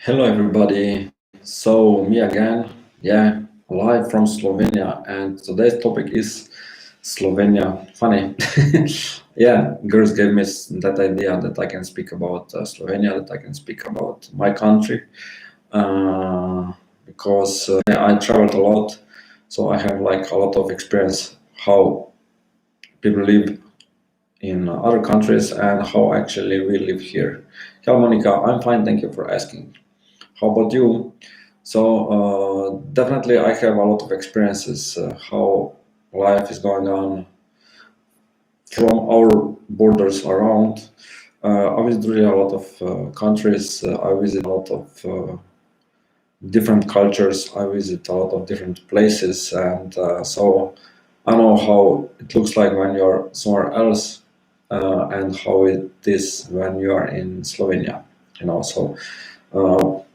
Hello, everybody. So, me again, yeah, live from Slovenia, and today's topic is Slovenia. Funny. Yeah, girls gave me that idea that I can speak about Slovenia, that I can speak about my country, because yeah, I traveled a lot, so I have like a lot of experience how people live in other countries and how actually we live here. Hello, Monica. I'm fine. Thank you for asking. How about you? So definitely, I have a lot of experiences how life is going on from our borders around. I visit really a lot of countries. I visit a lot of different cultures. I visit a lot of different places, and so I know how it looks like when you're somewhere else, and how it is when you are in Slovenia. So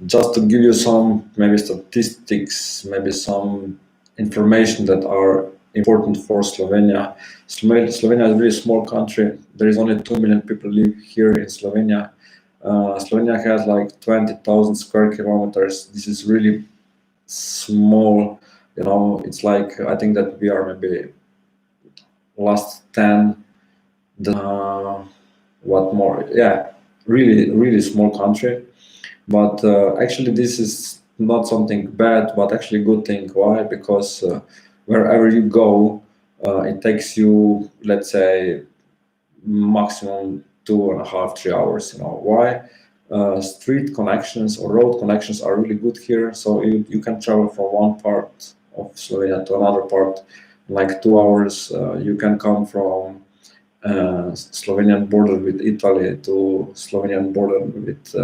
just to give you some maybe statistics, maybe some information that are important for Slovenia. Slovenia is a really small country. There is only 2 million people live here in Slovenia. Slovenia has like 20,000 square kilometers. This is really small. It's like I think that we are maybe last 10. What more? Yeah, really, really small country. But actually, this is not something bad, but actually a good thing. Why? Because wherever you go, it takes you, let's say, maximum 2.5, 3 hours. Why? Street connections or road connections are really good here, so you can travel from one part of Slovenia to another part in like 2 hours. You can come from Slovenian border with Italy to Slovenian border with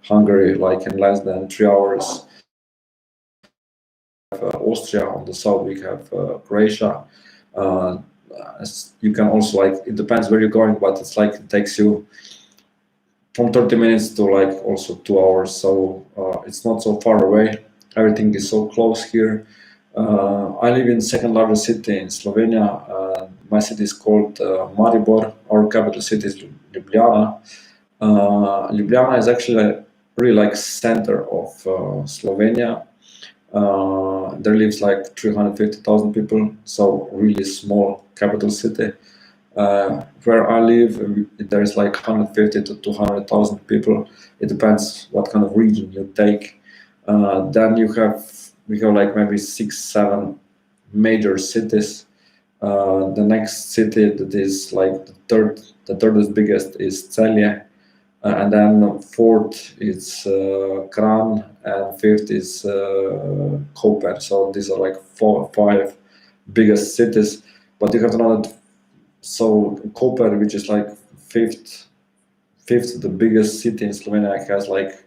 Hungary, like in less than 3 hours. Austria on the south, we have Croatia. Uh, you can also like it depends where you're going, but it's like it takes you from 30 minutes to like also 2 hours. So it's not so far away. Everything is so close here. I live in second largest city in Slovenia. My city is called Maribor. Our capital city is Ljubljana. Ljubljana is actually really like center of Slovenia. There lives like 350,000 people, so really small capital city. Where I live, there is like 150 to 200,000 people. It depends what kind of region you take. Then we have like maybe 6, 7 major cities. The next city that is like the third biggest is Celje, and then fourth is Kran, and fifth is Koper. So these are like 5 biggest cities. But you have to know that so Koper, which is like fifth the biggest city in Slovenia, has like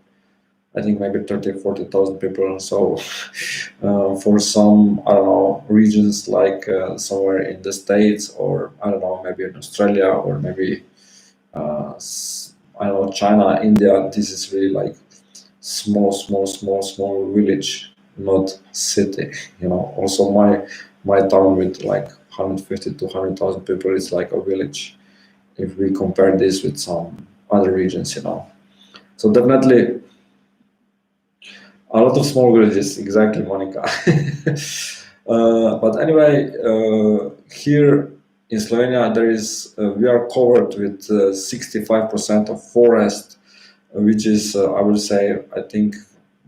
I think maybe 30, 40,000 people. So for some, I don't know, regions like somewhere in the States, or I don't know, maybe in Australia, or maybe I don't know, China, India, this is really like small village, not city. Also my town with like 150 to 100,000 people is like a village if we compare this with some other regions. So definitely a lot of small villages, exactly, Monica. But anyway, here in Slovenia, we are covered with 65% of forest, which is, I would say, I think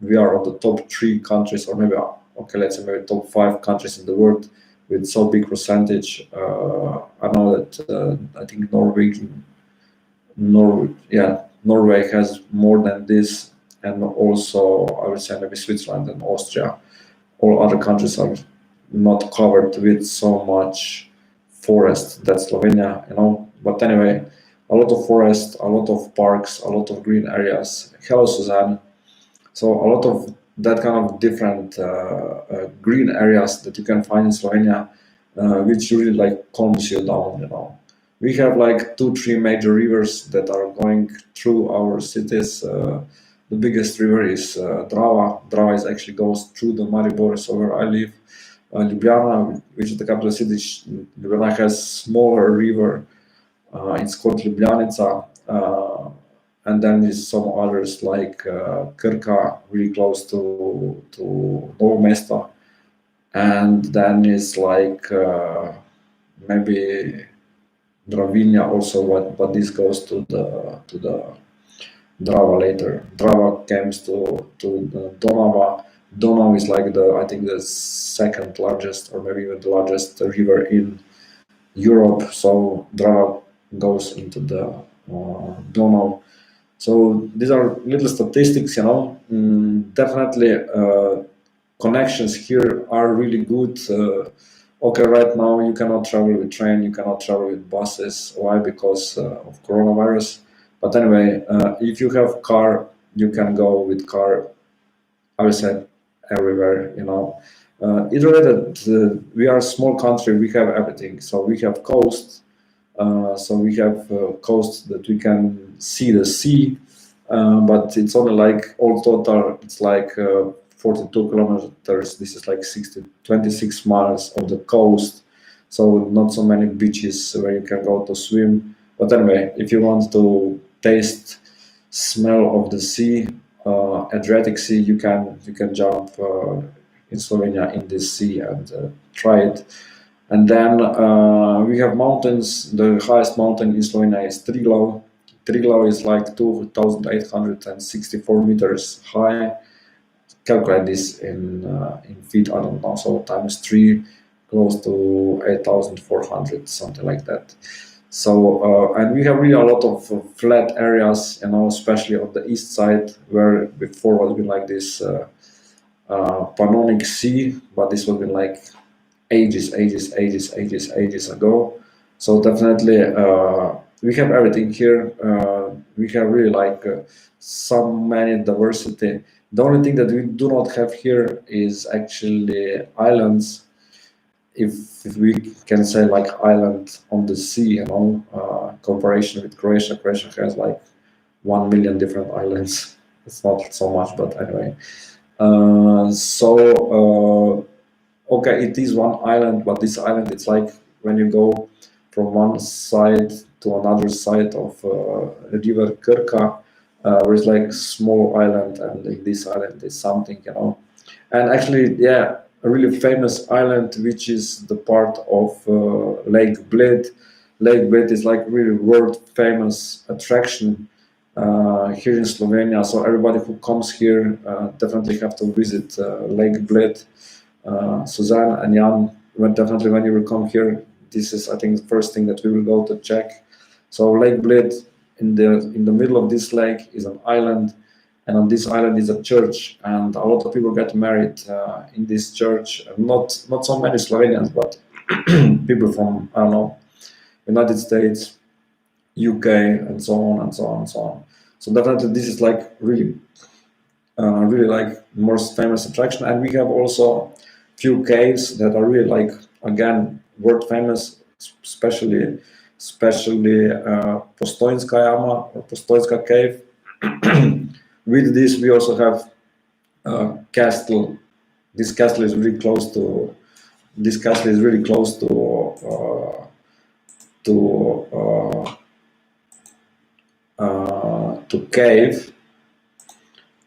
we are on the top 3 countries, or maybe, okay, let's say maybe top 5 countries in the world with so big percentage. I know that I think Norway has more than this, and also I would say maybe Switzerland and Austria. All other countries are not covered with so much forest that Slovenia. But anyway, a lot of forest, a lot of parks, a lot of green areas. Hello, Suzanne. So a lot of that kind of different green areas that you can find in Slovenia, which really like calms you down. We have like 2, 3 major rivers that are going through our cities. The biggest river is Drava. Drava is actually goes through the Maribor, so where I live. Ljubljana, which is the capital city, Ljubljana has smaller river. It's called Ljubljanica, and then there's some others like Krka, really close to Novo Mesto, and then it's like maybe Dravinia also, but this goes to the Drava later. Drava comes to Donava. Donau is like I think the second largest or maybe even the largest river in Europe. So Drava goes into the Donau. So these are little statistics, definitely connections here are really good. Okay, right now you cannot travel with train, you cannot travel with buses. Why? Because of coronavirus. But anyway, if you have car, you can go with car, I would say, everywhere, either way that we are a small country, we have everything. So we have coast, so we have coast that we can see the sea, but it's only like all total, it's like 42 kilometers. This is like 26 miles of the coast. So not so many beaches where you can go to swim. But anyway, if you want to taste smell of the sea, Adriatic Sea, you can jump in Slovenia in this sea and try it. And then we have mountains. The highest mountain in Slovenia is Triglav. Triglav is like 2,864 meters high. Calculate this in feet, I don't know, so times 3, close to 8,400, something like that. So, and we have really a lot of flat areas, especially on the east side, where before was been like this Pannonic Sea, but this was been like ages ago. So definitely we have everything here. We have really like some many diversity. The only thing that we do not have here is actually islands. If we can say like island on the sea, comparison with Croatia. Croatia has like 1 million different islands. It's not so much, but anyway. Okay, it is one island, but this island, it's like when you go from one side to another side of river Krka, where it's like small island, and in this island is something, And actually, yeah, a really famous island, which is the part of Lake Bled. Lake Bled is like really world famous attraction here in Slovenia. So everybody who comes here definitely have to visit Lake Bled. Suzanne and Jan, definitely when you will come here, this is, I think, the first thing that we will go to check. So Lake Bled, in the middle of this lake is an island, and on this island is a church, and a lot of people get married in this church. Not so many Slovenians, but people from, I don't know, United States, UK, and so on and so on and so on. So definitely this is like really like most famous attraction. And we have also few caves that are really like, again, world famous, especially Postojnska Jama or Postojnska cave. With this, we also have castle. This castle is really close to. This castle is really close to cave,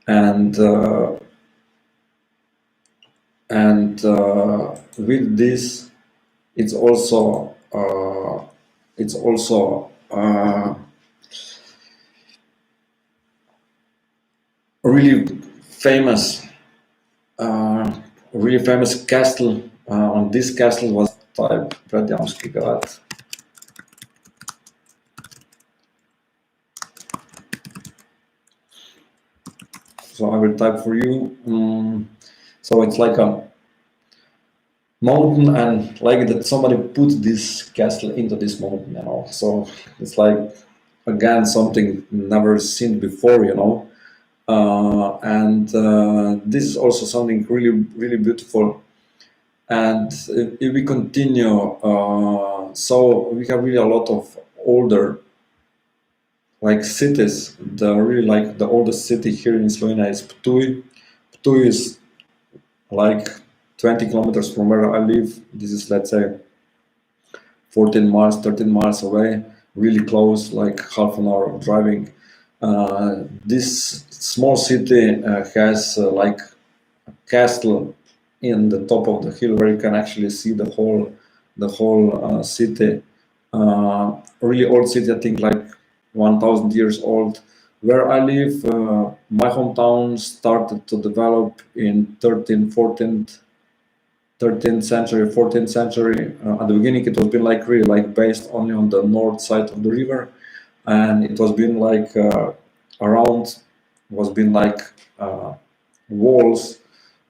and with this, it's also really famous castle. On this castle was type Bradiamski Grad. So I will type for you. So it's like a mountain, and like that somebody put this castle into this mountain, So it's like, again, something never seen before, and this is also something really, really beautiful. And if we continue, so we have really a lot of older like cities. The oldest city here in Slovenia is Ptuj. Ptuj is like 20 kilometers from where I live. This is, let's say, 14 miles, 13 miles away, really close, like half an hour of driving. This small city has like a castle in the top of the hill where you can actually see the whole city. Really old city, I think like 1,000 years old. Where I live, my hometown started to develop in 13th century, 14th century. At the beginning, it was been like really like based only on the north side of the river, and it was been like around was been like walls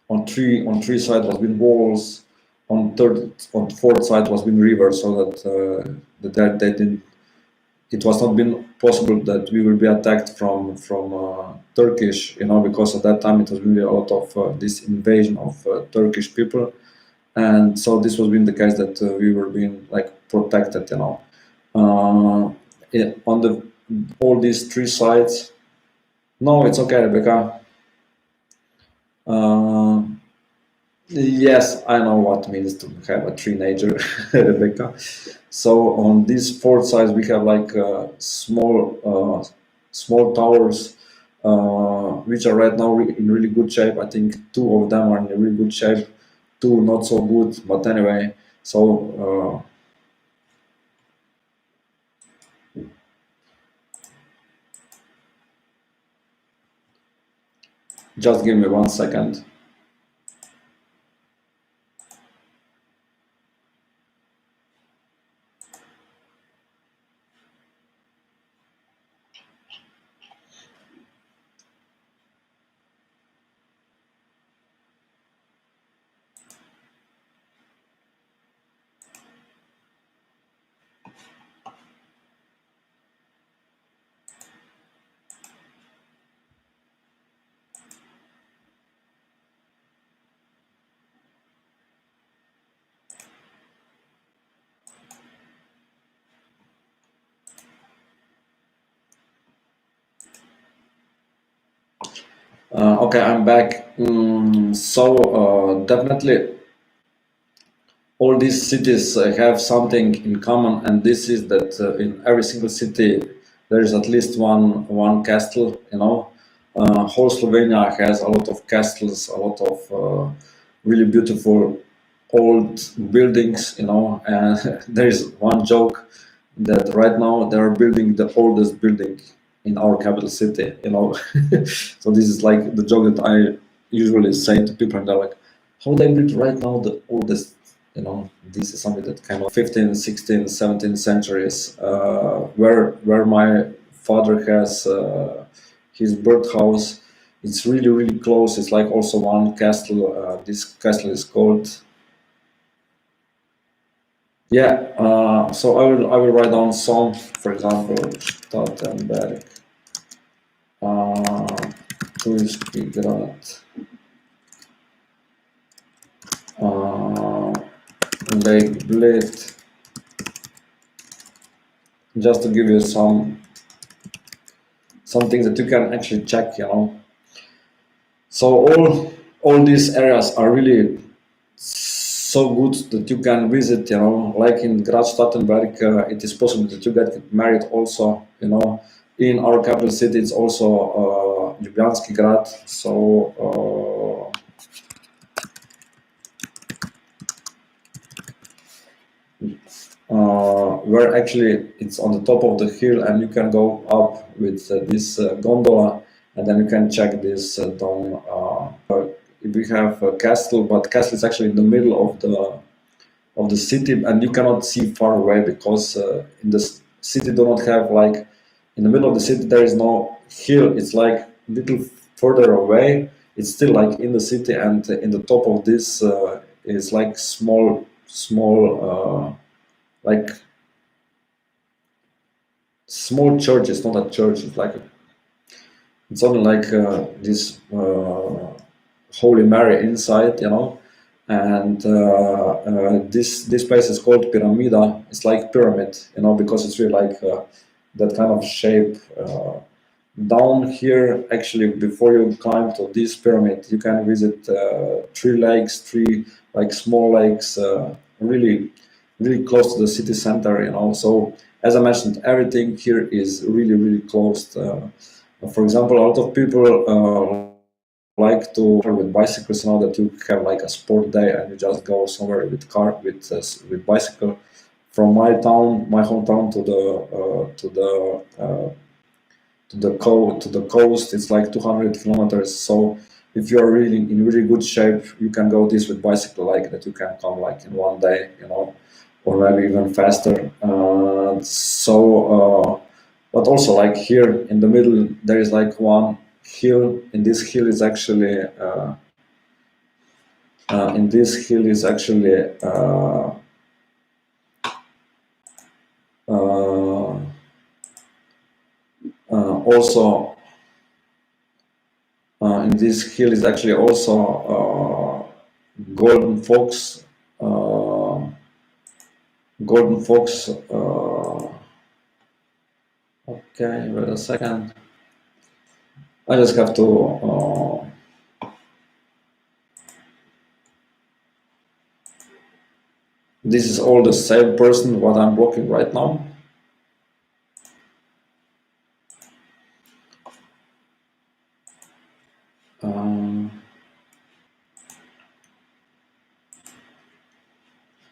on three side was been walls, on fourth side was been river, so that they didn't, it was not been possible that we will be attacked from Turkish, because at that time it was really a lot of this invasion of Turkish people, and so this was been the case that we were being like protected, on the all these three sides. No, it's okay, Rebecca. Uh, yes, I know what it means to have a teenager, Rebecca. So on these four sides we have like small towers, which are right now in really good shape. I think two of them are in really good shape, two not so good. But anyway, so just give me 1 second. Okay, I'm back. So definitely all these cities have something in common, and this is that in every single city there is at least one castle. Whole Slovenia has a lot of castles, a lot of really beautiful old buildings. And there is one joke that right now they are building the oldest building in our capital city. So this is like the joke that I usually say to people, and they're like, how they build right now the oldest. This is something that kind of 15th, 16th, 17th centuries, where my father has his birdhouse. It's really, really close. It's like also one castle. This castle is called, yeah. So I will write down some, for example, Stoltenberg, Tulskigrad, uh, Lake Blit, just to give you some things that you can actually check. So all these areas are really so good that you can visit. Like in Graz Stoltenberg, it is possible that you get married also. In our capital city, it's also Ljubljanski Grad. So where actually it's on the top of the hill, and you can go up with this gondola, and then you can check this down. We have a castle, but castle is actually in the middle of the city, and you cannot see far away because in the city do not have like, in the middle of the city there is no hill. It's like little further away. It's still like in the city, and in the top of this is like like small church. It's not a church. It's only like this Holy Mary inside, and this place is called Pyramida. It's like pyramid, because it's really like that kind of shape. Down here, actually, before you climb to this pyramid, you can visit three lakes, three like small lakes, really, really close to the city center. So as I mentioned, everything here is really, really closed. For example, a lot of people like to with bicycles, that you have like a sport day and you just go somewhere with car with bicycle from my town, my hometown, to the coast. It's like 200 kilometers. So if you are really in really good shape, you can go this with bicycle, like that you can come like in one day, or maybe even faster. But also like here in the middle, there is like one hill. In this hill is actually in this hill is actually uh, also in this hill is actually also golden fox. Golden fox. Okay, wait a second. I just have to. This is all the same person what I'm blocking right now.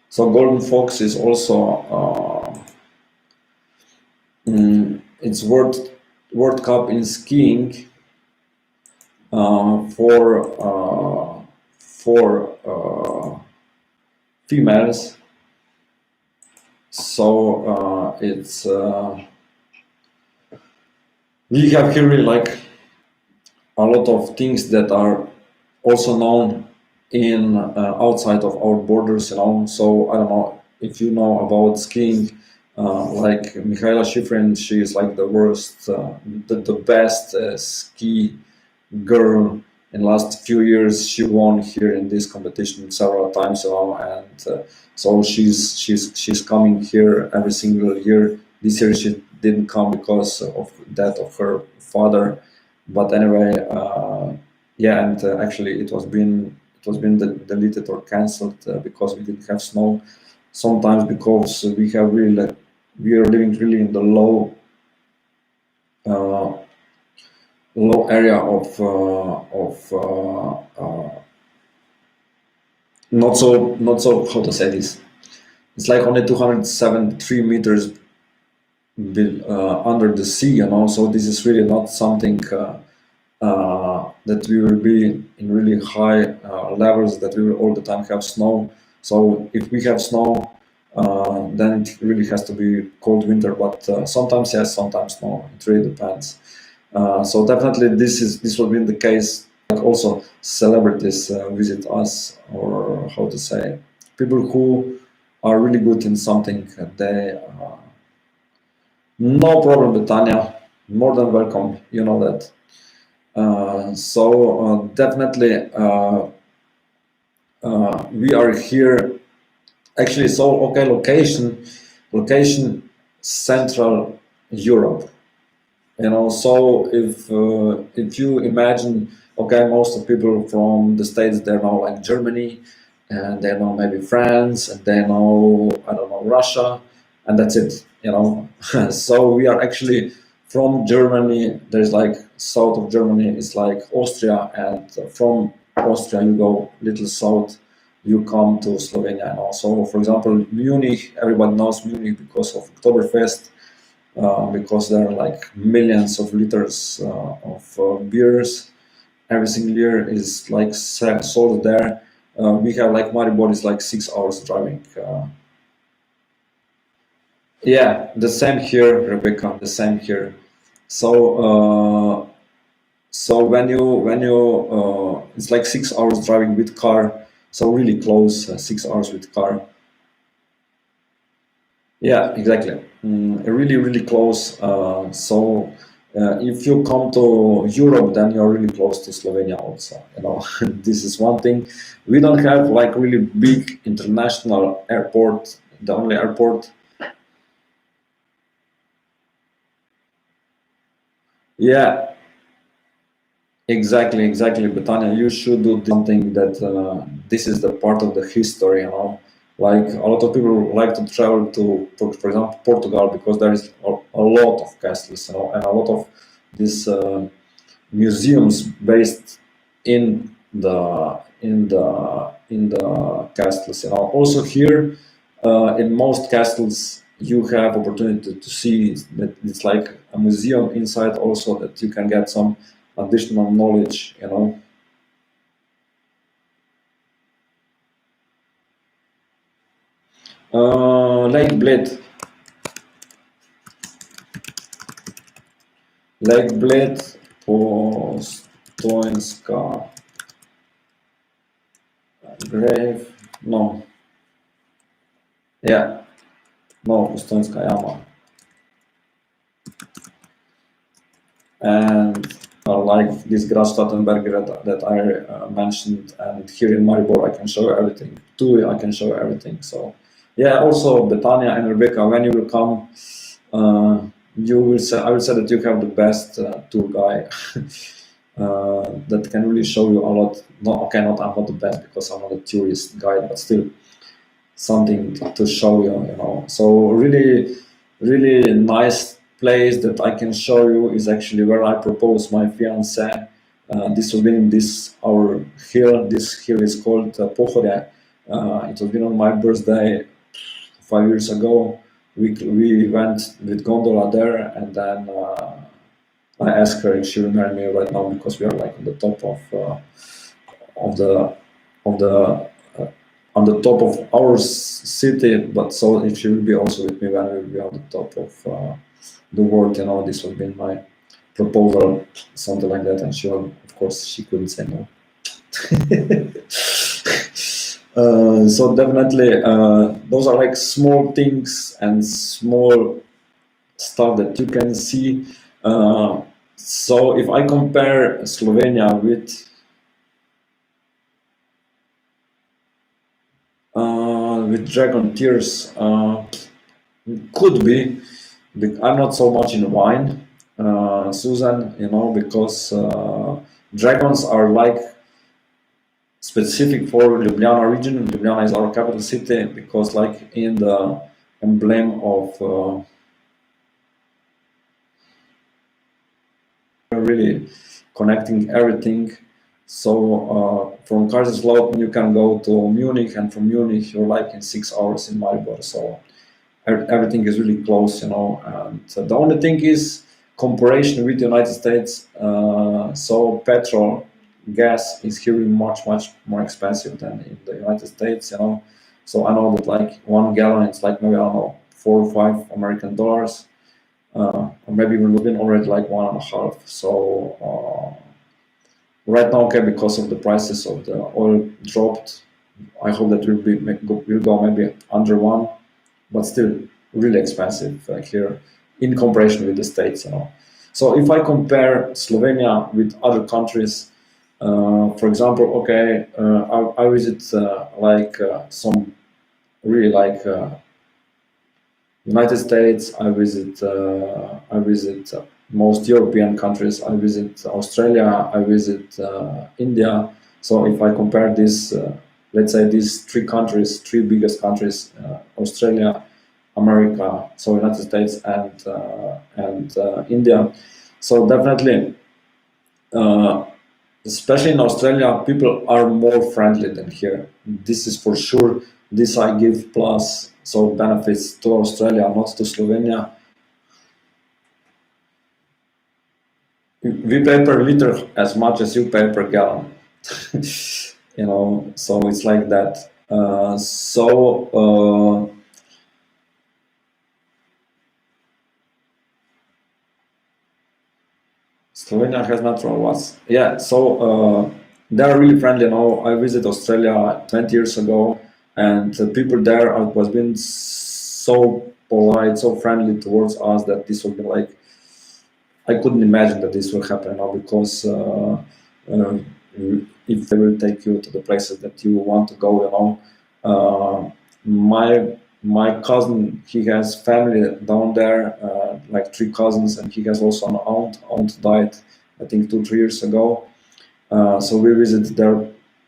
So golden fox is also it's World Cup in skiing for females. So it's we have here really like a lot of things that are also known in outside of our borders. So I don't know if you know about skiing, like Michaela Schifrin. She is like the worst, the best ski girl in last few years. She won here in this competition several times, and so she's coming here every single year. This year she didn't come because of death of her father, but anyway, yeah, and actually it was been deleted or cancelled because we didn't have snow. Sometimes because we have really we are living really in the uh, low area of not so how to say this. It's like only 273 meters under the sea, So this is really not something that we will be in really high levels, that we will all the time have snow. So if we have snow, then it really has to be cold winter. But sometimes yes, sometimes no. It really depends. So definitely this will be the case. Like also celebrities visit us, or how to say, people who are really good in something. They no problem, Betania. More than welcome. You know that. So definitely we are here. Actually, so okay, location Central Europe. So if you imagine, okay, most of people from the States, they know like Germany, and they know maybe France, and they know, I don't know, Russia, and that's it. So we are actually from Germany. There's like south of Germany is like Austria, and from Austria you go little south, you come to Slovenia. And also, for example, Munich, everybody knows Munich because of Oktoberfest, because there are like millions of liters of beers every single year is like sold there. We have like Maribor is like 6 hours driving. Yeah, the same here, Rebecca. The same here. So when you it's like 6 hours driving with car. So really close, 6 hours with car. Yeah, exactly. Really, really close. So if you come to Europe, then you're really close to Slovenia also. This is one thing. We don't have like really big international airport. The only airport. Yeah, exactly, Betania. You should do something that this is the part of the history. Like a lot of people like to travel to, for example, Portugal, because there is a lot of castles, and a lot of these museums based in the castles. Also here in most castles you have opportunity to see that it's like a museum inside, also that you can get some additional knowledge. Lake Bled. Lake Bled, Postońska grave. No. Yeah. No, Postońska Jama. And like this Grasstattenberger that I mentioned, and here in Maribor I can show everything. Too, I can show everything. So yeah, also Betania and Rebecca, when you will come, you will say, I will say that you have the best tour guy that can really show you a lot. No, okay, I'm not the best because I'm not a tourist guide, but still something to show you. So really, really nice place that I can show you is actually where I proposed my fiance. This was been this our hill. This hill is called Pohore. It was been on my birthday 5 years ago. We went with gondola there, and then I asked her if she will marry me right now, because we are like on the top of the of the uh, on the top of our city. But so if she will be also with me when we will be on the top of the world, this would be my proposal, something like that. And she, of course, she couldn't say no. So definitely, those are like small things and small stuff that you can see. So if I compare Slovenia with Dragon Tears, could be. I'm not so much in wine, Susan, because dragons are like specific for Ljubljana region. Ljubljana is our capital city, because like in the emblem of really connecting everything. So from Kaiserslautern you can go to Munich, and from Munich you're like in 6 hours in Maribor. So everything is really close, And the only thing is comparison with the United States. So petrol, gas is here much more expensive than in the United States, So I know that like 1 gallon it's like maybe, I don't know, $4 or $5 American, or maybe we're looking already like 1.5. So right now, okay, because of the prices of the oil dropped, I hope that will go maybe under 1, but still really expensive here in comparison with the States. So if I compare Slovenia with other countries, for example, okay, I visit some really like United States. I visit most European countries. I visit Australia. I visit India. So if I compare this, let's say these three countries, three biggest countries, Australia, America, so United States and India. So definitely, uh, especially in Australia, people are more friendly than here. This is for sure. This I give plus so benefits to Australia, not to Slovenia. We pay per liter as much as you pay per gallon. So it's like that. Slovenia has natural was. Yeah, so they're really friendly. I visited Australia 20 years ago, and the people there was being so polite, so friendly towards us, that this would be like, I couldn't imagine that this will happen now, because uh, if they will take you to the places that you want to go, my cousin, he has family down there, like 3 cousins, and he has also an aunt. Aunt died, I think 2-3 years ago. So we visited there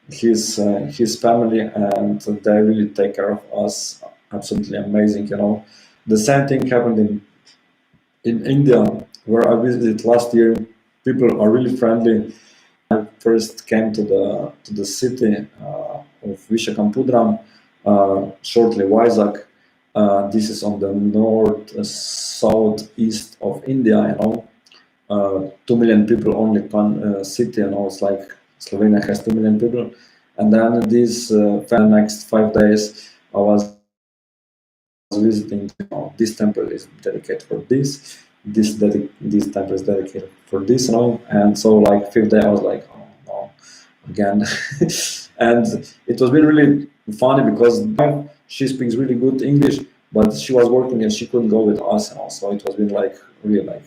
his family, and they really take care of us. Absolutely amazing, you know. The same thing happened in India, where I visited last year. People are really friendly. I first came to the city of Vishakhapatnam, shortly Vizag. This is on the north southeast of India. You know, 2 million people only city. You know, it's like Slovenia has 2 million people. And then these for the next 5 days, I was visiting. You know, this temple is dedicated for this. This temple is dedicated for this. You know, and so like fifth day, I was like, oh no, again. And it was really funny because she speaks really good English, but she was working and she couldn't go with us. And also, it was been like really like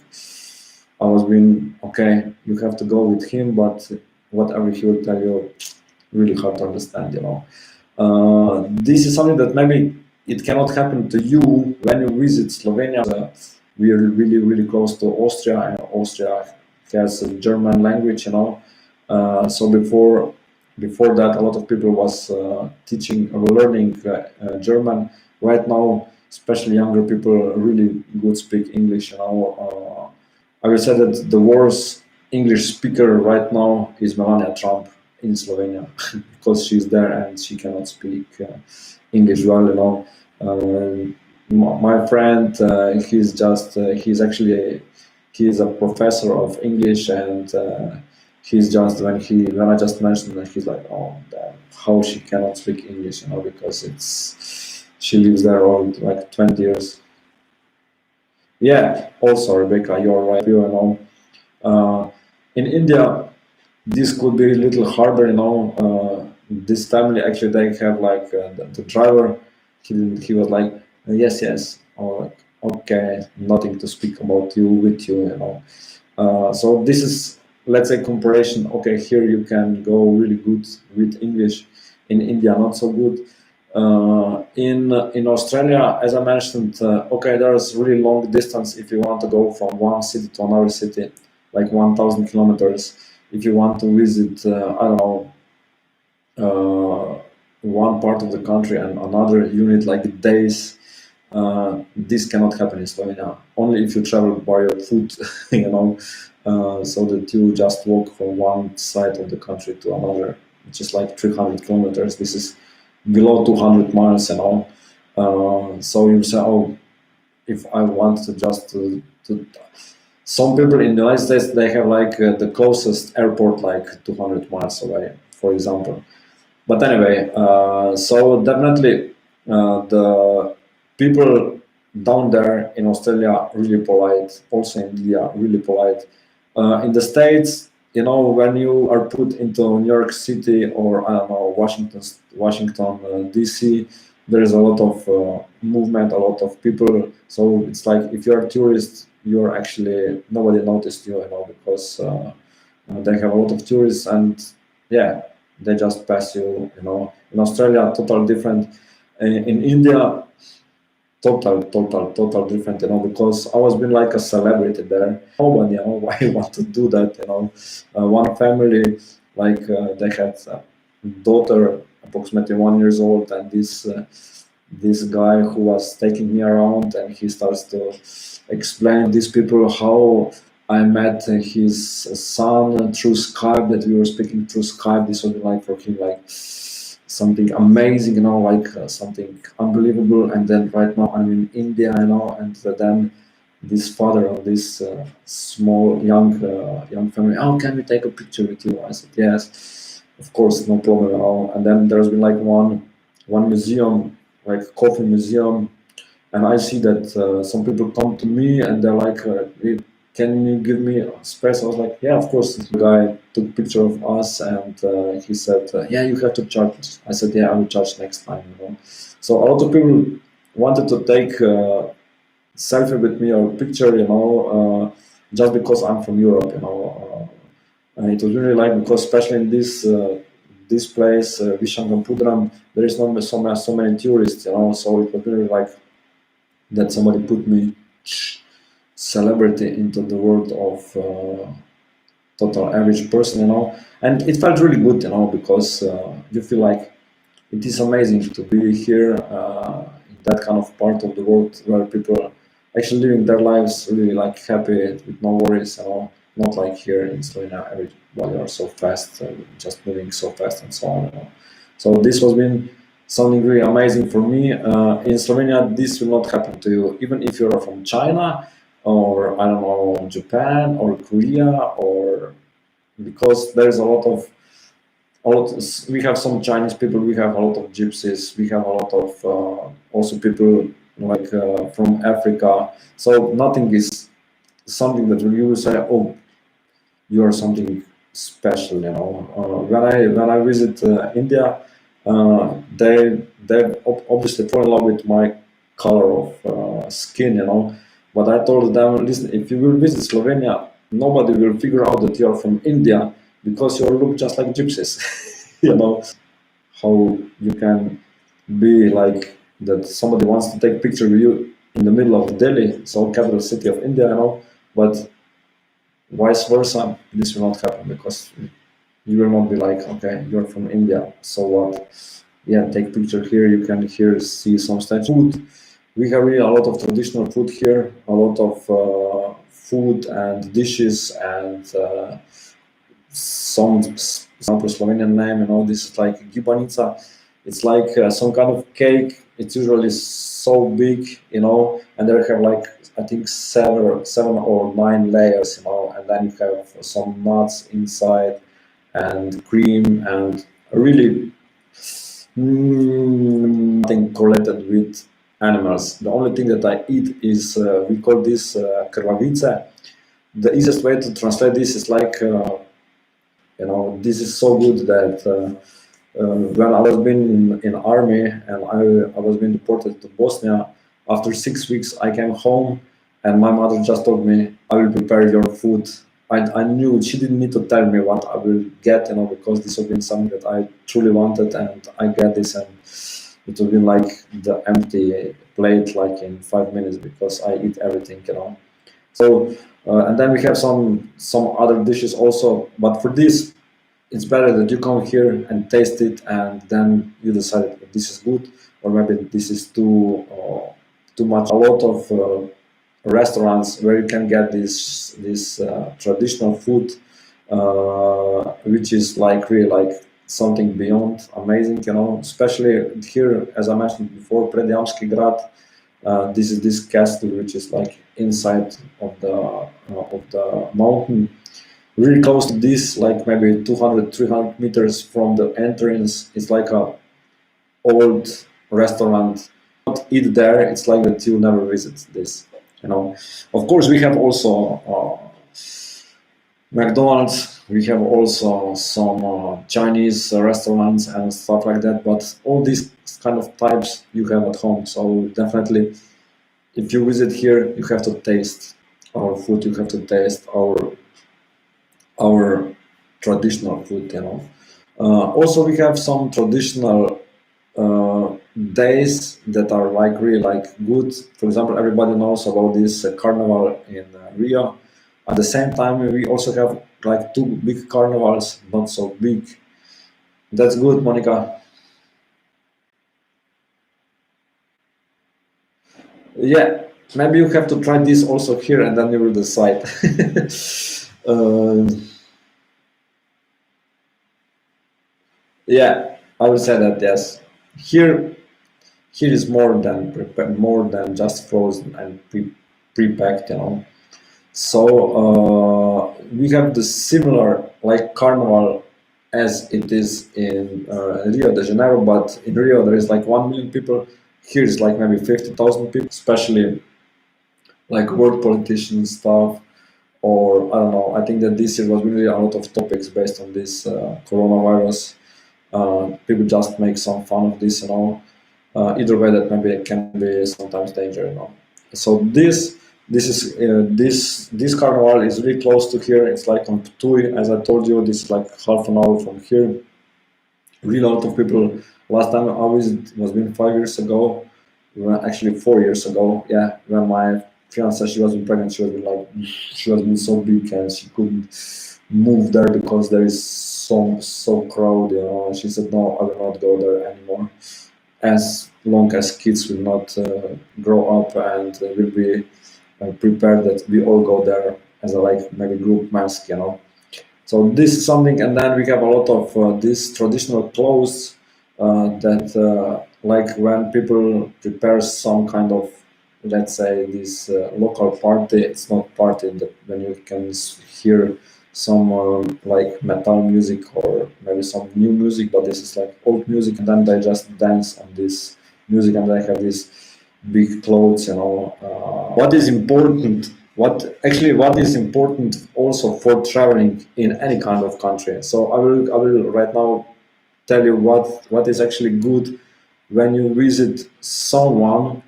I was being okay. You have to go with him, but whatever he will tell you, really hard to understand. You know. This is something that maybe it cannot happen to you when you visit Slovenia. We are really, really close to Austria, and Austria has a German language, you know. So before that, a lot of people was teaching or learning German. Right now, especially younger people, really good speak English. You know, I will say that the worst English speaker right now is Melania Trump in Slovenia because she's there and she cannot speak English well. You know, my friend, he's actually he's a professor of English, and he's just when I just mentioned that, he's like, oh, damn, how she cannot speak English, you know, because it's she lives there all like 20 years. Yeah, also Rebecca, you're right. You know, in India, this could be a little harder, you know. This family actually they have like the driver. He was like, yes, yes, or like, okay, nothing to speak about you with you, you know. So this is, let's say, comparison. Okay, here you can go really good with English. In India, not so good. In Australia, as I mentioned, okay, there's really long distance if you want to go from one city to another city, like 1,000 kilometers. If you want to visit, I don't know, one part of the country and another unit like days, this cannot happen in Slovenia. Only if you travel by your foot, you know, so that you just walk from one side of the country to another, which is like 300 kilometers. This is below 200 miles, you know. So you say, oh, if I want to just to some people in the United States, they have like the closest airport like 200 miles away, for example. But anyway, so definitely the people down there in Australia are really polite. Also in India, really polite. In the States, you know, when you are put into New York City or I don't know Washington D.C., there is a lot of movement, a lot of people. So it's like if you're a tourist, you're actually nobody noticed you, you know, because they have a lot of tourists, and yeah, they just pass you, you know. In Australia, total different. In India, total different, you know, because I was being like a celebrity there. Nobody, you know, why you want to do that, you know. One family, like they had a daughter, approximately 1 years old, and this guy who was taking me around, and he starts to explain these people how I met his son through Skype, that we were speaking through Skype. This was like for him like something amazing, you know, like something unbelievable. And then right now I'm in India, you know, and then this father of this small young family, oh, can we take a picture with you? I said yes, of course, no problem at all. And then there's been like one museum, like coffee museum, and I see that some people come to me and they're like, "Hey, can you give me space?" I was like, yeah, of course. The guy took a picture of us, and he said, yeah, you have to charge. I said, yeah, I will charge next time, you know. So a lot of people wanted to take selfie with me or picture, you know, just because I'm from Europe, you know. And it was really like, because especially in this place, Vishakhapatnam, there is not so many tourists, you know. So it was really like that somebody put me celebrity into the world of total average person, and it felt really good, because you feel like it is amazing to be here in that kind of part of the world where people are actually living their lives really like happy with no worries, not like here in Slovenia, everybody are so fast, just moving so fast and so on. So this has been something really amazing for me. In Slovenia, this will not happen to you, even if you're from China or I don't know, Japan or Korea, or because there's we have some Chinese people, we have a lot of gypsies, we have a lot of also people like from Africa. So nothing is something that you will say, oh, you are something special, when I visit India, they obviously fall in love with my color of skin, but I told them, listen, if you will visit Slovenia, nobody will figure out that you are from India because you look just like gypsies. How you can be like that somebody wants to take picture with you in the middle of Delhi, so capital city of India, but vice versa, this will not happen because you will not be like, okay, you're from India, so what? Yeah, take picture here. You can here see some statues. Food. We have really a lot of traditional food here, a lot of food and dishes, and some example Slovenian name. This is like gibanica. It's like some kind of cake. It's usually so big, and they have like I think seven or nine layers, and then you have some nuts inside and cream and really nothing correlated with animals. The only thing that I eat is we call this krvavice. The easiest way to translate this is like this is so good that when I was been in army and I was being deported to Bosnia, after 6 weeks I came home and my mother just told me, I will prepare your food. I knew she didn't need to tell me what I will get, because this has been something that I truly wanted, and I get this, and it will be like the empty plate like in 5 minutes because I eat everything, So and then we have some other dishes also, but for this it's better that you come here and taste it, and then you decide if this is good or maybe this is too much. A lot of restaurants where you can get this traditional food, which is like really like something beyond amazing, especially here, as I mentioned before, Predjamski Grad. This is this castle which is like inside of the mountain, really close to this, like maybe 200-300 meters from the entrance. It's like a old restaurant. Not eat there, it's like that you never visit this. Of course, we have also McDonald's. We have also some Chinese restaurants and stuff like that. But all these kind of types you have at home. So definitely, if you visit here, you have to taste our food. You have to taste our traditional food. Also, we have some traditional days that are like really like good. For example, everybody knows about this carnival in Rio. At the same time, we also have like two big carnivals, not so big. That's good, Monica. Yeah, maybe you have to try this also here, and then you will decide. uh, yeah, I will say that yes. Here is more than just frozen and pre-packed, So we have the similar like carnival as it is in Rio de Janeiro, but in Rio there is like 1 million people. Here is like maybe 50,000 people, especially like world politicians stuff, or I don't know. I think that this year was really a lot of topics based on this coronavirus. People just make some fun of this, either way that maybe it can be sometimes dangerous. So this carnival is really close to here. It's like on Ptuj, as I told you. This is like half an hour from here. Really a lot of people. Last time I visited was been 5 years ago. Actually 4 years ago. Yeah, when my fiance, she was pregnant. She was been so big and she couldn't move there because there is so crowded. She said, no, I will not go there anymore, as long as kids will not grow up and will be prepared that we all go there as a like maybe group mask. So this is something, and then we have a lot of these traditional clothes that like when people prepare some kind of, let's say, this local party. It's not party that when you can hear some like metal music or maybe some new music, but this is like old music, and then they just dance on this music, and they have these big clothes. What is important, what is important also for traveling in any kind of country. So I will right now tell you what is actually good when you visit someone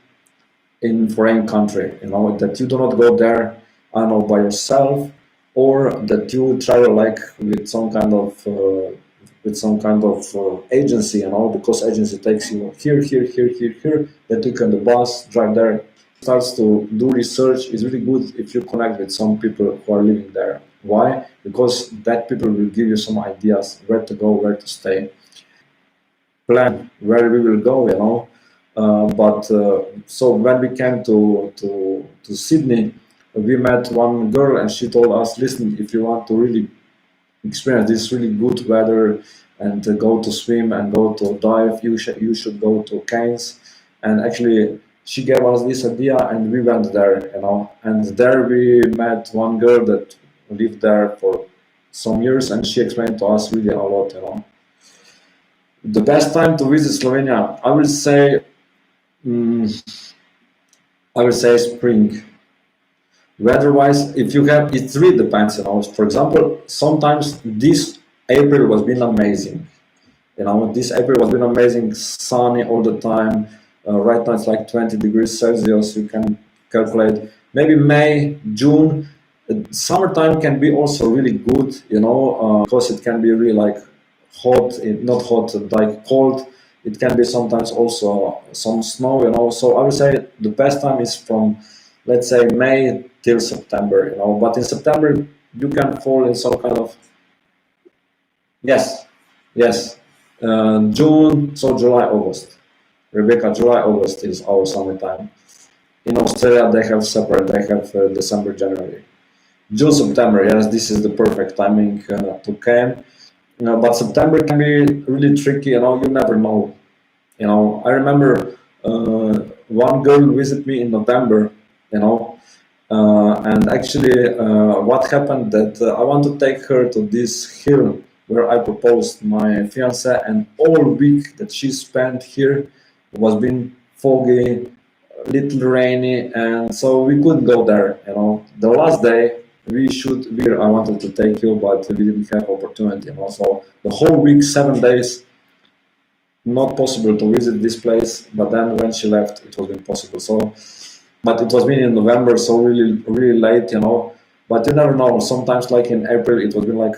in foreign country. That you do not go there, I don't know, by yourself, or that you travel like with some kind of agency. Because agency takes you here, that you can the bus drive there, starts to do research. Is really good if you connect with some people who are living there. Why? Because that people will give you some ideas where to go, where to stay, plan where we will go. But so when we came to Sydney, we met one girl, and she told us, listen, if you want to really experience this really good weather and go to swim and go to dive, you should go to Cairns. And actually, she gave us this idea, and we went there. And there we met one girl that lived there for some years, and she explained to us really a lot. The best time to visit Slovenia, mm, I will say spring. Weather-wise, if you have, it really depends. For example, sometimes this April was been amazing. This April was been amazing, sunny all the time. Right now it's like 20 degrees Celsius. You can calculate. Maybe May, June, summertime can be also really good. Because it can be really like hot, not hot, like cold. It can be sometimes also some snow. So I would say the best time is from, let's say, May till September. But in September you can fall in some kind of, yes, yes, June, so July, August. Rebecca, July, August is our summertime. In Australia, they have separate. They have December, January, June, September. Yes, this is the perfect timing to camp. But September can be really tricky. You never know. I remember one girl visit me in November. You know, and actually, what happened that I want to take her to this hill where I proposed my fiance, and all week that she spent here was been foggy, little rainy, and so we couldn't go there. The last day I wanted to take you, but we didn't have opportunity. So the whole week, 7 days, not possible to visit this place. But then when she left, it was impossible. So, but it was been in November, so really, really late. But you never know. Sometimes, like in April, it was been like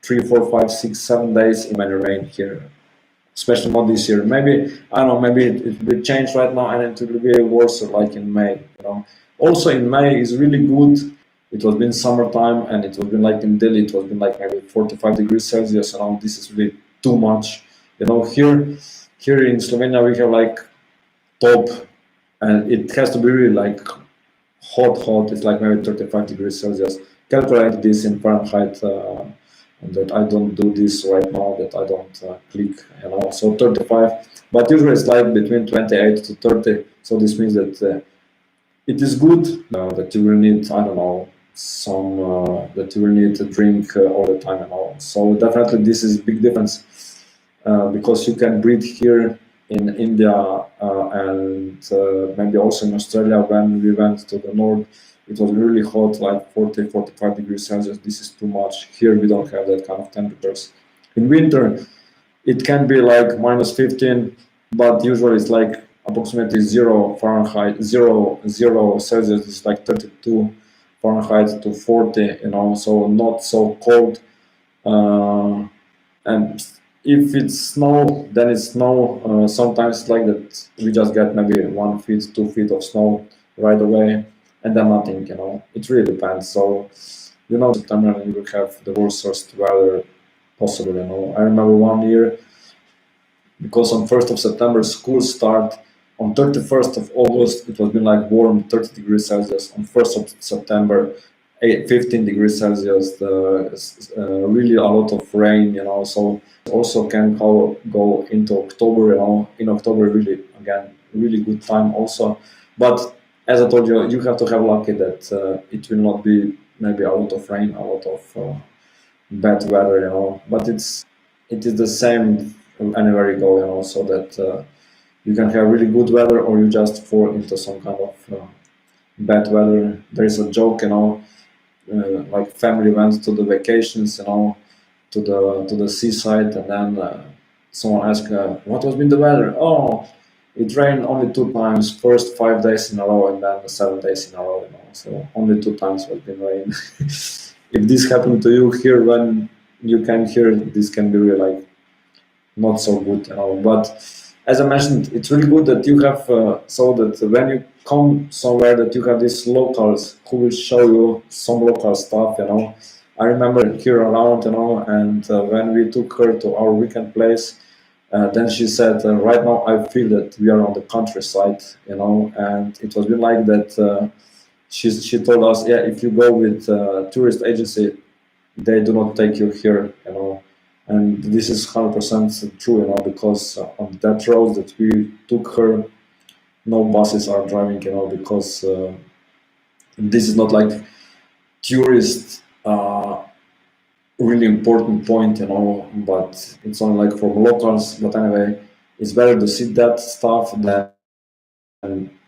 3, 4, 5, 6, 7 days in many rain here. Especially not this year. Maybe I don't know. Maybe it will change right now, and it will be worse like in May. Also in May is really good. It was been summertime, and it was been like in Delhi. It was been like maybe 45 degrees Celsius. This is really too much. Here in Slovenia we have like top, and it has to be really like hot. It's like maybe 35 degrees Celsius. Calculate this in Fahrenheit. And that I don't do this right now, that I don't click, so 35, but usually it's like between 28 to 30, so this means that it is good that you will need, I don't know, some that you will need to drink all the time, so definitely this is big difference, because you can breathe here in India, and maybe also in Australia. When we went to the north, it was really hot, like 40, 45 degrees Celsius. This is too much. Here we don't have that kind of temperatures. In winter, it can be like minus 15, but usually it's like approximately 0 Fahrenheit, zero Celsius is like 32 Fahrenheit to 40, so not so cold. And if it's snow, then it's snow. Sometimes it's like that we just get maybe 1 feet, 2 feet of snow right away, and then nothing. It really depends. So September, and you will have the worst weather possible. I remember one year, because on 1st of September school start, on 31st of August it was been like warm 30 degrees Celsius, on 1st of September 15 degrees Celsius, really a lot of rain, so also can go into October, in October really, again, really good time also. But as I told you, you have to have lucky that it will not be maybe a lot of rain, a lot of bad weather, but it is the same anywhere you go, so that you can have really good weather or you just fall into some kind of bad weather. There is a joke, like family went to the vacations, to the seaside, and then someone asked, what has been the weather? Oh, it rained only 2 times, first 5 days in a row and then 7 days in a row, so only 2 times has been rain. If this happened to you here when you came here, this can be really like not so good, but as I mentioned, it's really good that you have so that when you come somewhere that you have these locals who will show you some local stuff. I remember here around, and when we took her to our weekend place, then she said, right now I feel that we are on the countryside, and it was been like that. She told us, yeah, if you go with tourist agency, they do not take you here, and this is 100% true, because on that road that we took her, no buses are driving, because this is not like tourist really important point, but it's only like from locals. But anyway, it's better to see that stuff than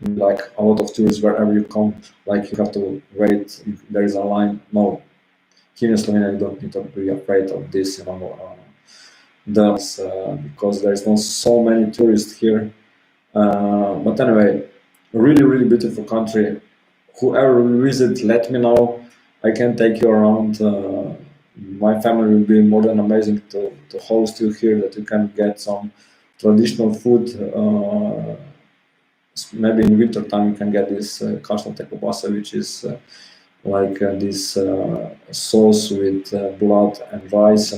like a lot of tourists wherever you come, like you have to wait, there is a line. No, here in Slovenia you don't need to be afraid of this, because there's not so many tourists here. But anyway, really, really beautiful country. Whoever will visit, let me know. I can take you around. My family will be more than amazing to host you here, that you can get some traditional food. Maybe in winter time you can get this kašlate kobasa, which is like this sauce with blood and rice,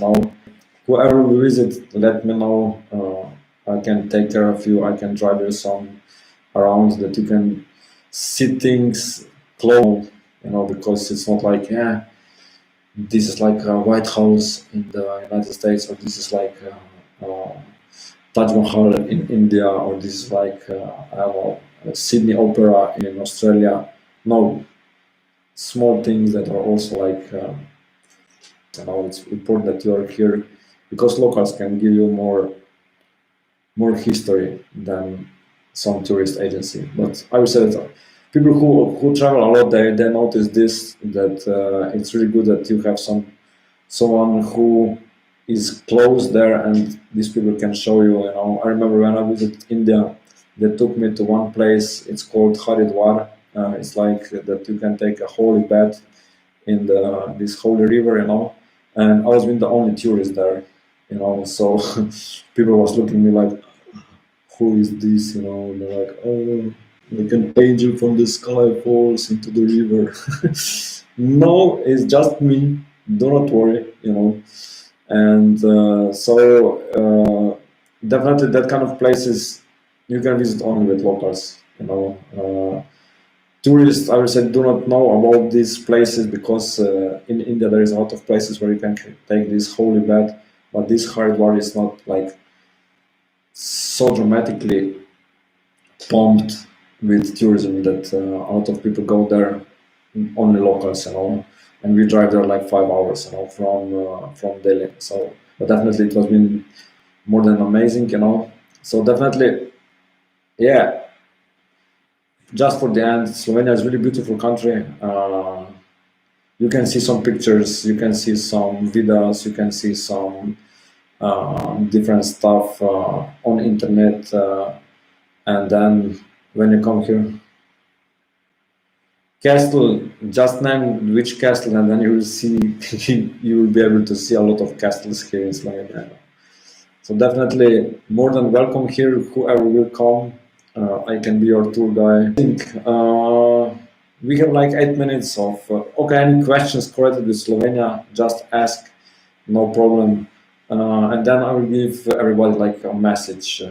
Whoever will visit, let me know. I can take care of you. I can drive you some around that you can see things close, because it's not like, yeah, this is like a White House in the United States, or this is like Taj Mahal in India, or this is like, I don't know, Sydney Opera in Australia. No, small things that are also like, it's important that you are here, because locals can give you more history than some tourist agency. But I would say that people who travel a lot, they notice this, that it's really good that you have someone who is close there, and these people can show you. I remember when I visited India, they took me to one place. It's called Haridwar. It's like that you can take a holy bath in this holy river, and I was being the only tourist there, so people was looking at me like, who is this, and they're like, oh, like an angel from the sky falls into the river. No, it's just me, do not worry, and definitely that kind of places you can visit only with locals, tourists, I would say, do not know about these places, because in India there is a lot of places where you can take this holy bath, but this Haridwar is not like so dramatically pumped with tourism that a lot of people go there, only locals, and we drive there like 5 hours, from Delhi. So, but definitely it has been more than amazing, So definitely, yeah. Just for the end, Slovenia is a really beautiful country. You can see some pictures, you can see some videos, you can see some different stuff on internet, and then when you come here, castle, just name which castle, and then you will see you will be able to see a lot of castles here in Slovenia. So definitely more than welcome here, whoever will come. I can be your tour guide. I think We have like 8 minutes of okay. Any questions correlated with Slovenia? Just ask, no problem. And then I will give everybody like a message,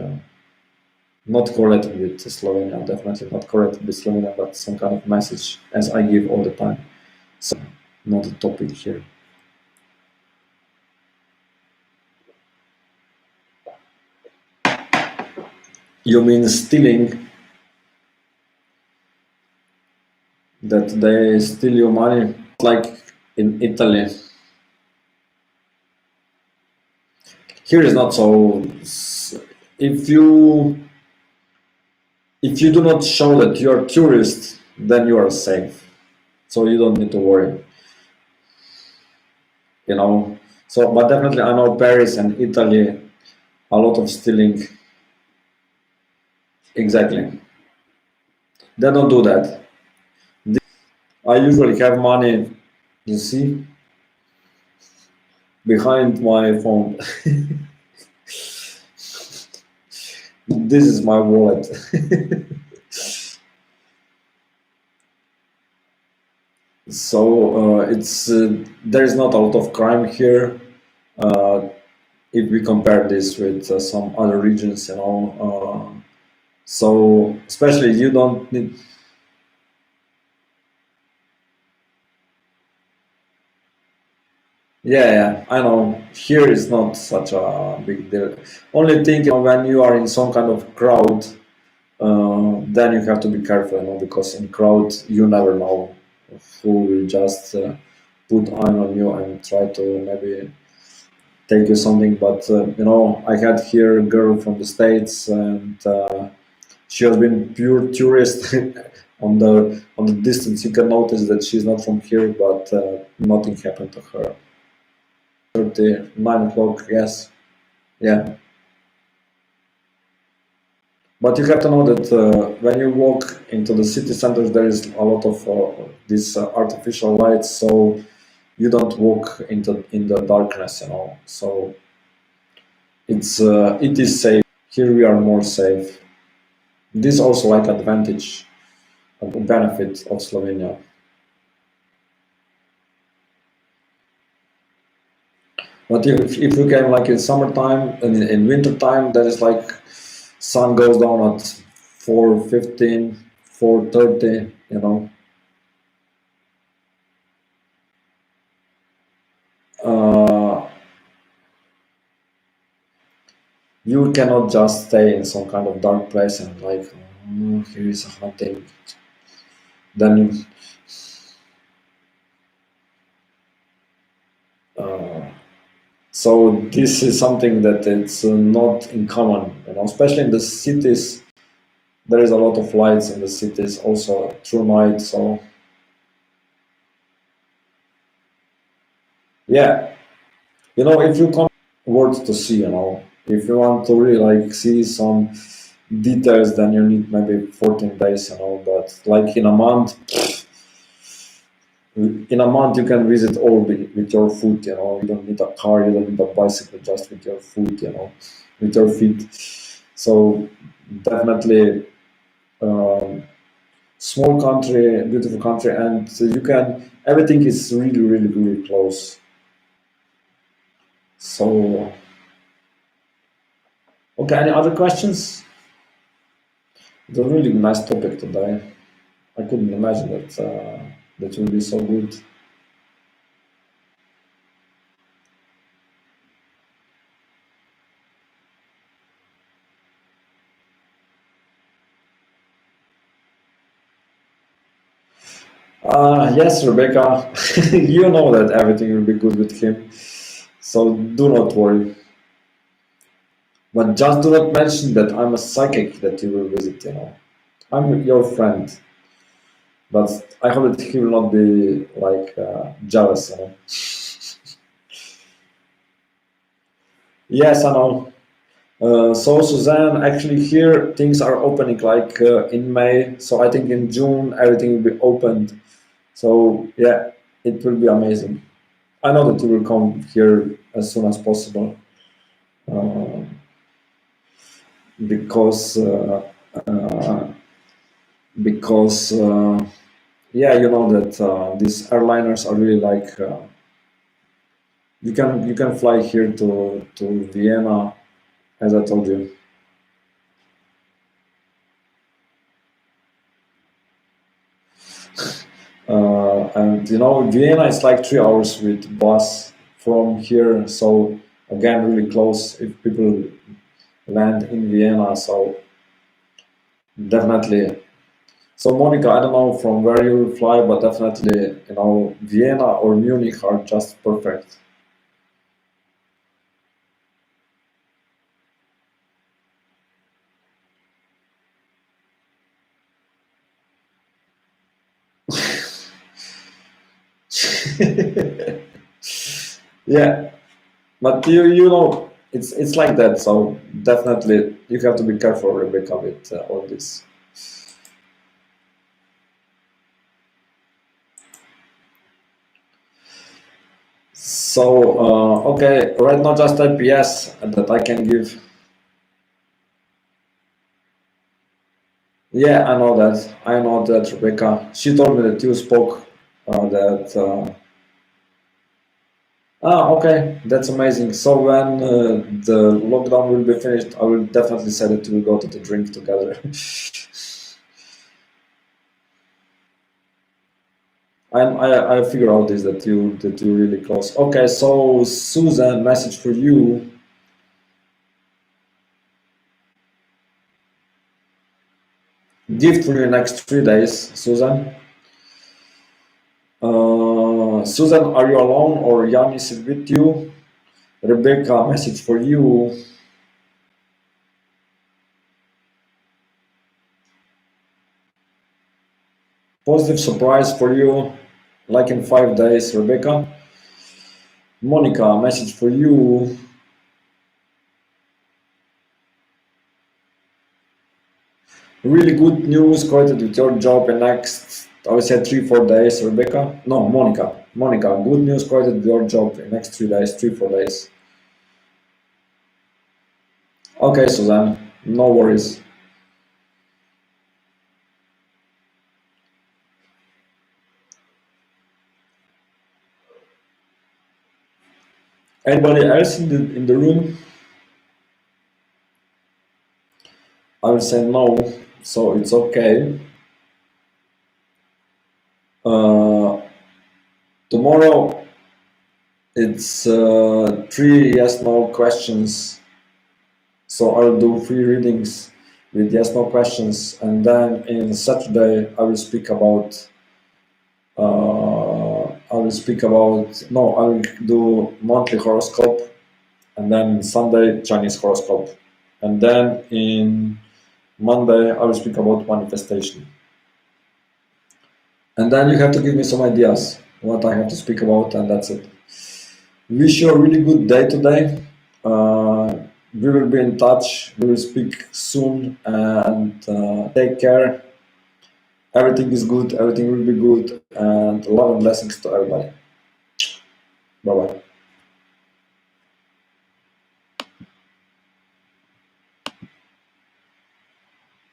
not correlated with Slovenia, definitely not correlated with Slovenia, but some kind of message as I give all the time. So not a topic here. You mean stealing? That they steal your money, like in Italy. Here is not so. If you do not show that you are tourist, then you are safe. So you don't need to worry. You know. So, but definitely, I know Paris and Italy, a lot of stealing. Exactly. They don't do that. I usually have money. You see, behind my phone. This is my wallet. So it's there is not a lot of crime here. Uh, if we compare this with some other regions, so especially you don't need. Yeah, yeah, I know. Here is not such a big deal. Only thing, when you are in some kind of crowd, then you have to be careful, because in crowd you never know who will just put eye on you and try to maybe take you something. But I had here a girl from the States, and she has been pure tourist. On the distance, you can notice that she's not from here, but nothing happened to her. 9 o'clock, yes, yeah. But you have to know that when you walk into the city centers, there is a lot of these artificial lights, so you don't walk in the darkness, So it is safe. Here we are more safe. This is also like advantage, a benefit of Slovenia. But if you can, like in summertime and in winter time, there is like sun goes down at 4:15, 4:30. Uh, you cannot just stay in some kind of dark place and like, here is a hunting. Then uh, so this is something that it's not in common, especially in the cities. There is a lot of lights in the cities also through night. So yeah, if you come words to see, if you want to really like see some details, then you need maybe 14 days, but like in a month you can visit all with your foot, you don't need a car, you don't need a bicycle, just with your foot, with your feet. So definitely, um, small country, beautiful country, and everything is really, really, really close. So okay, any other questions? It's a really nice topic today. I couldn't imagine that will be so good. Yes, Rebecca, you know that everything will be good with him, so do not worry. But just do not mention that I'm a psychic that you will visit, I'm your friend, but I hope that he will not be like jealous, Yes, I know. So Suzanne, actually here things are opening like in May, so I think in June everything will be opened. So yeah, it will be amazing. I know that you will come here as soon as possible, uh, because uh, because Yeah, you know that these airliners are really like you can fly here to Vienna, as I told you. And you know, Vienna is like 3 hours with bus from here. So again, really close if people land in Vienna. So definitely. So Monica, I don't know from where you will fly, but definitely, you know, Vienna or Munich are just perfect. Yeah, but you know, it's like that. So definitely, you have to be careful, Rebecca, with all this. So okay, right now just type yes that I can give. Yeah, I know that. I know that, Rebecca. She told me that you spoke that. Okay, that's amazing. So when the lockdown will be finished, I will definitely say that we will go to the drink together. I figure out this that you really close. Okay, so Susan, message for you. Gift for your next 3 days, Susan. Susan, are you alone or Jan is with you? Rebecca, message for you. Positive surprise for you, like in 5 days, Rebecca. Monica, message for you. Really good news connected with your job in next, I would say 3 4 days, Rebecca. No, Monica. Monica, good news connected with your job in next 3 days, 3 4 days. Okay, Suzanne, no worries. Anybody else in the room? I will say no, so it's okay. Uh, Tomorrow it's three yes no questions. So I'll do three readings with yes no questions, and then in Saturday I will speak about no I will do monthly horoscope, and then Sunday Chinese horoscope, and then in Monday I will speak about manifestation. And then you have to give me some ideas what I have to speak about, and that's it. Wish you a really good day today. We will be in touch. We will speak soon, and take care. Everything is good. Everything will be good, and love and blessings to everybody. Bye bye.